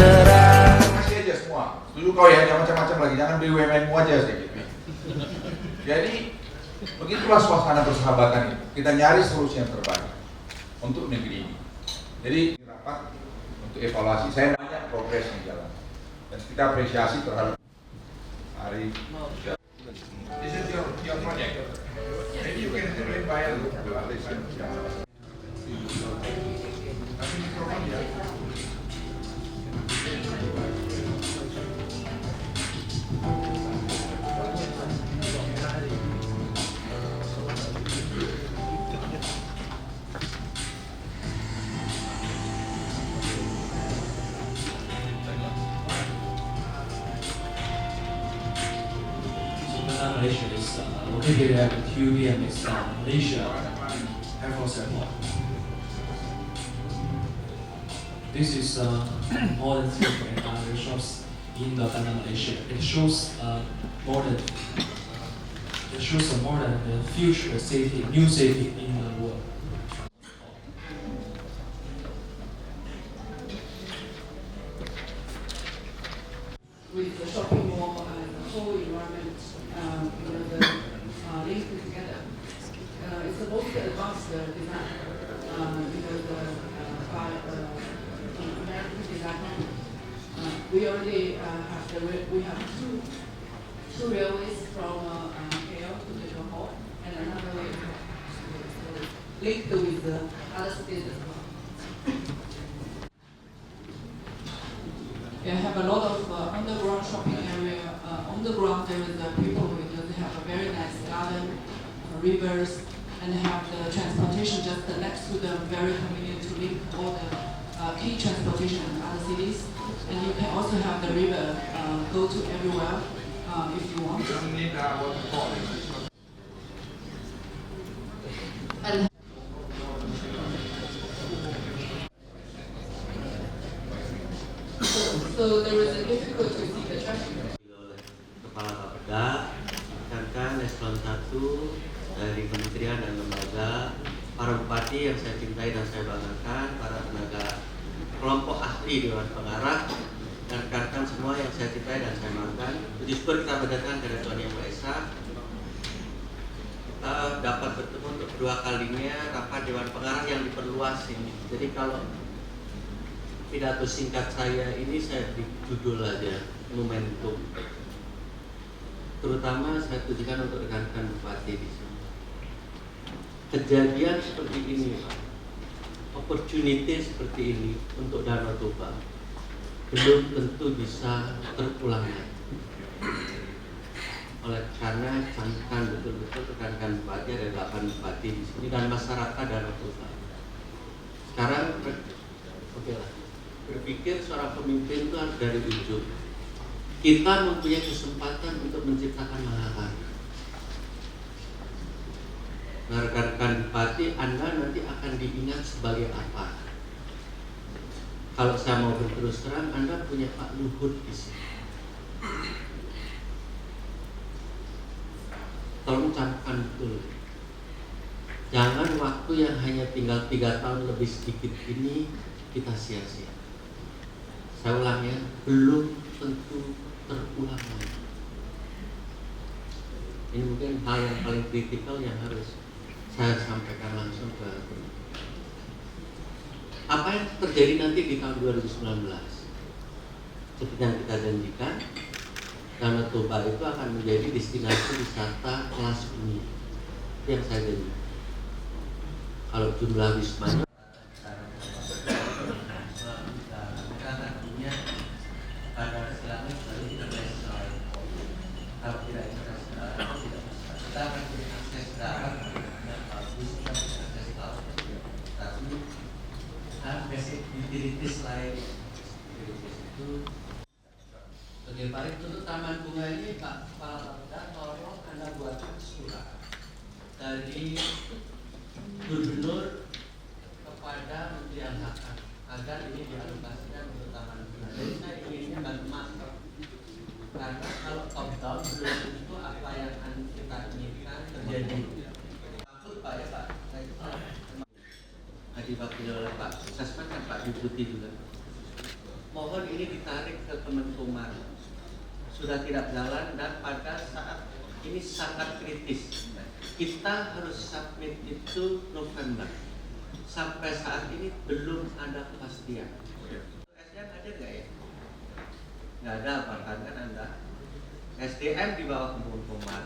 cerah. Kasih aja semua. Setuju kau ya, jangan macam-macam lagi, jangan BUMN-mu aja sedikit. Jadi begitulah suasana persahabatan ini. Kita nyari solusi yang terbaik untuk negeri ini. Jadi rapat untuk evaluasi, saya banyak progres yang jalan dan kita apresiasi terhadap hari. This is your project. Maybe you can explain by a little bit. Malaysia is located at QVM is Malaysia Air Force Airport. This is more than 3.5 shops in the Bandar Malaysia. It shows more than the future city, new city in the world. With the shopping mall and the whole environment, linked together. It's the most advanced design, by American design company. We already have two railways from KL to the Johor, and another way linked with the other states as well. They have a lot of underground shopping area. On the ground, there is people because they have a very nice garden, rivers, and they have the transportation just next to them, very convenient to link all the key transportation in other cities. And you can also have the river go to everywhere if you want. And so there is a difficulty to see the traffic. Kepala Bapeda, rekan-rekan Eselon 1 dari kementerian dan lembaga, para bupati yang saya cintai dan saya banggakan, para tenaga kelompok ahli Dewan Pengarah, dan rekan-rekan semua yang saya cintai dan saya banggakan. Puji syukur kita berdatang dari Tuhan Yang Maha Esa. Kita dapat bertemu untuk kedua kalinya rapat Dewan Pengarah yang diperluas ini. Jadi kalau pidato singkat saya ini saya beri judul aja, momentum. Terutama saya tujukan untuk rekan-rekan bupati di sini. Kejadian seperti ini, opportunity seperti ini untuk Danau Toba belum tentu bisa terulang lagi. Oleh karena camkan betul-betul rekan-rekan bupati, ada 8 bupati di sini dan masyarakat Danau Toba. Sekarang oke lah. Berpikir seorang pemimpin itu harus dari ujung. Kita mempunyai kesempatan untuk menciptakan mahakarya. Nah, rekan-rekan bupati, Anda nanti akan diingat sebagai apa? Kalau saya mau berterus terang, Anda punya Pak Luhut di sini. Tolong camkan betul. Jangan waktu yang hanya tinggal 3 tahun lebih sedikit ini kita sia-sia. Saya ulang ya, belum tentu terulang lagi. Ini mungkin hal yang paling kritikal yang harus saya sampaikan langsung ke apa yang terjadi nanti di tahun 2019. Seperti yang kita janjikan, Danau Toba itu akan menjadi destinasi wisata kelas dunia. Itu yang saya janjikan. Kalau jumlah wismanya pada silakan sekali tidak bersesuai. Kalau tidak internasional, tidak bisa. Kita akan beri akses darat yang bagus, kita beri akses laut. Tapi basic utilities lain, utilities itu. Oke, paling untuk taman bunga ini Pak Kepala Bapeda, tolong Anda buatkan surat dari Gubernur kepada Menteri LHK agar ini dialokasikan untuk taman bunga. Jadi saya inginnya bantu masuk, karena kalau top down belum tentu apa yang kita inginkan terjadi. Takut Pak ya Pak. Diwakili oleh Pak Sesman dan Pak Deputi juga. mohon ini ditarik ke Kemenkumham. Sudah tidak jalan dan pada saat ini sangat kritis. Kita harus submit itu November. Sampai saat ini belum ada kepastian. SDM ada nggak ya? Nggak ada, bahkan kan Anda. SDM di bawah Kemenkumham.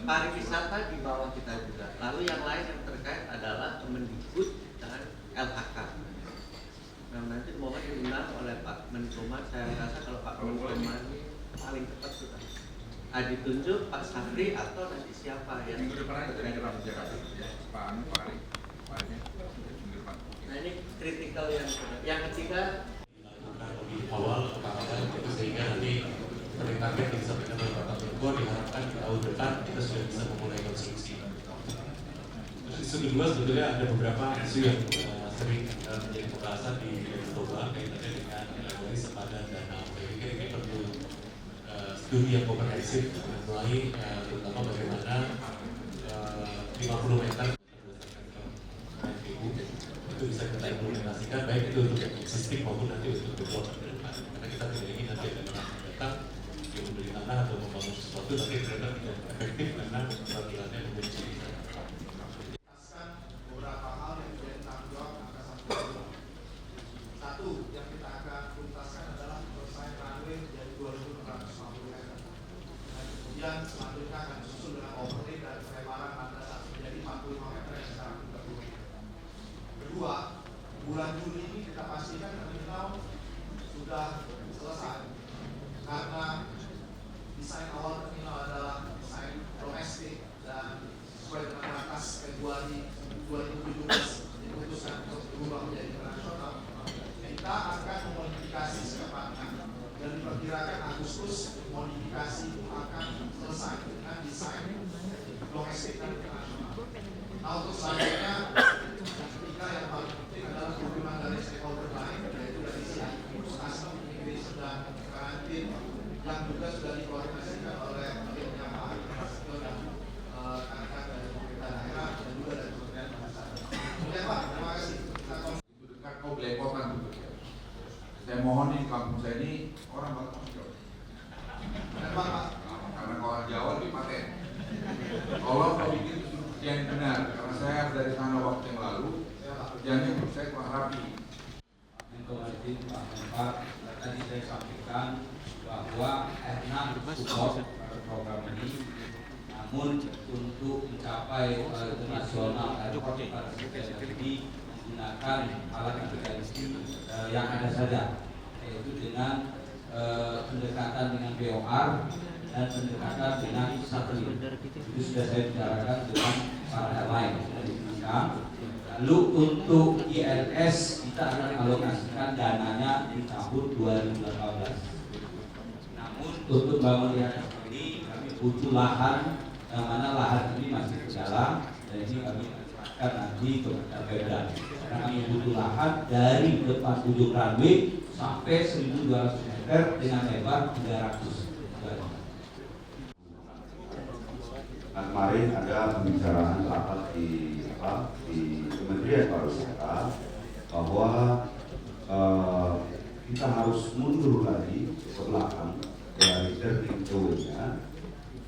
Pariwisata di bawah kita juga. Lalu yang lain yang terkait adalah Kemendikbud dan LHK. Nah, nanti mohon diundang oleh Pak Menkumham. Saya rasa kalau Pak Menkumham ini paling tepat sudah. Ditunjuk Pak Safri atau nanti siapa yang minggu depan aja dari Jakarta. Pak Ari. Nah ini kritikal yang ketiga. Dilakukan lebih awal kepakaran itu sehingga nanti seperti target yang disampaikan oleh Bapak Menko diharapkan di tahun depan kita sudah bisa memulai konstruksi. Terus isu kedua sebetulnya ada beberapa isu yang sering menjadi pembahasan di Toba kaitannya dengan elaborasi sepadan dana. Saya pikir ini perlu studi yang komprehensif mulai terutama bagaimana 50 meter itu bisa kita implementasikan baik itu untuk existing maupun nanti untuk development ke depan. Karena kita tidak ingin nanti ada orang yang datang yang membeli tanah atau membangun sesuatu tapi ternyata tidak efektif karena peraturannya mengunci. Beberapa hal yang menjadi tanggung jawab Angkasa Pura. Satu yang kita akan tuntaskan adalah selesai runway dari 2.650 meter. Dan kemudian selanjutnya akan disusul dengan overlay dan pelebaran landasan menjadi 45 meter yang sekarang 30 meter. Kedua, bulan Juli ini kita pastikan terminal sudah selesai karena desain awal terminal adalah desain domestik dan sesuai dengan batas Februari 2017 diputuskan untuk berubah menjadi internasional. Kita akan memodifikasi secepatnya dan diperkirakan Agustus modifikasi itu akan selesai dengan desain domestik dan internasional. Nah untuk selanjutnya yang ketiga yang paling penting adalah hubungan dari stakeholder lain yaitu dari CIQ, Custom, Immigration dan Karantin yang juga sudah dikoordinasikan oleh tim yang lain dan rekan-rekan dari pemerintah daerah dan juga dari Kementerian Pariwisata. Kemudian Pak, terima kasih. Dekat kau belepotan gitu. Saya mohon nih kampung saya ini orang Batak Jawa. Kenapa Pak? Karena kau orang Jawa lebih paten. Kalau kau bikin itu yang benar, karena saya dari sana waktu yang lalu, kerjanya menurut saya kurang rapi. Untuk izin Pak Menpak, tadi saya sampaikan bahwa R6 support program ini, namun untuk mencapai internasional airport pada ini menggunakan alat navigasi yang ada saja, yaitu dengan pendekatan dengan BOR dan pendekatan dengan satelit. Itu sudah saya bicarakan dengan para airline. Lalu untuk ILS kita akan alokasikan dananya di tahun 2018. Namun untuk bangun ILS ini kami butuh lahan, yang mana lahan ini masih berjalan dan ini kami akan nanti kepada Pemda. Karena kami butuh lahan dari depan ujung runway sampai 1.200 meter dengan lebar 300. Nah, kemarin ada pembicaraan rapat di Kementerian Pariwisata bahwa kita harus mundur lagi ke belakang dari turning away-nya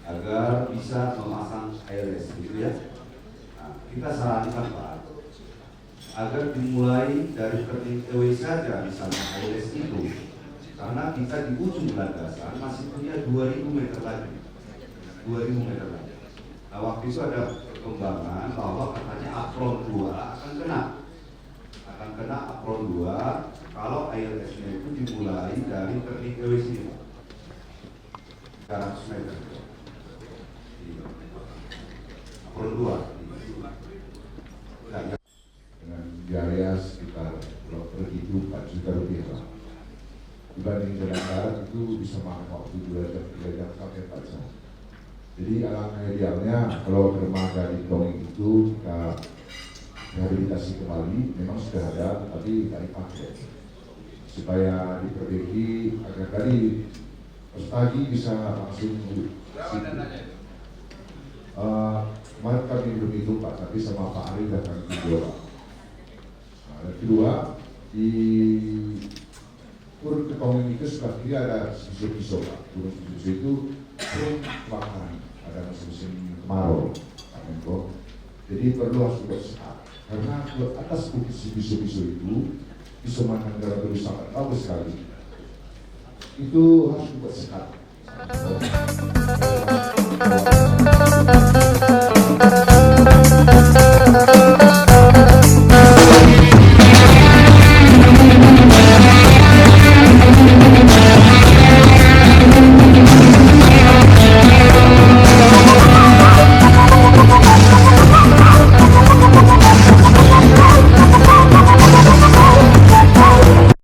agar bisa memasang ILS, gitu ya. Nah, kita sarankan Pak agar dimulai dari turning away saja misalnya ILS itu, karena kita di ujung landasan masih punya 2.000 meter lagi, 2.000 meter lagi. Nah, waktu itu ada perkembangan bahwa katanya apron 2 akan kena apron 2 kalau ILS-nya itu dimulai dari turning away sini 300 meter apron 2 dengan biaya sekitar kalau pergi itu 4 juta rupiah lah. Dibanding jalan darat itu bisa makan waktu 2 jam sampai 4 jam. Jadi alangkah idealnya kalau dermaga di Dongeng itu kita rehabilitasi kembali, memang sudah ada tapi tidak dipakai supaya diperbaiki agar tadi pagi bisa langsung duduk. Kemarin kami belum itu Pak, tapi sama Pak Ari dan kami berdua. Nah, dan kedua di Tongeng itu sebelah kiri ada Biso-Biso Pak. Gunung Biso itu sering kebakaran, ada musim kemarau Pak Menko. Jadi perlu harus dibuat sekat. Karena ke atas bukit si Biso-Biso itu bisa Mananggara itu sangat bagus sekali. Itu harus dibuat sekat.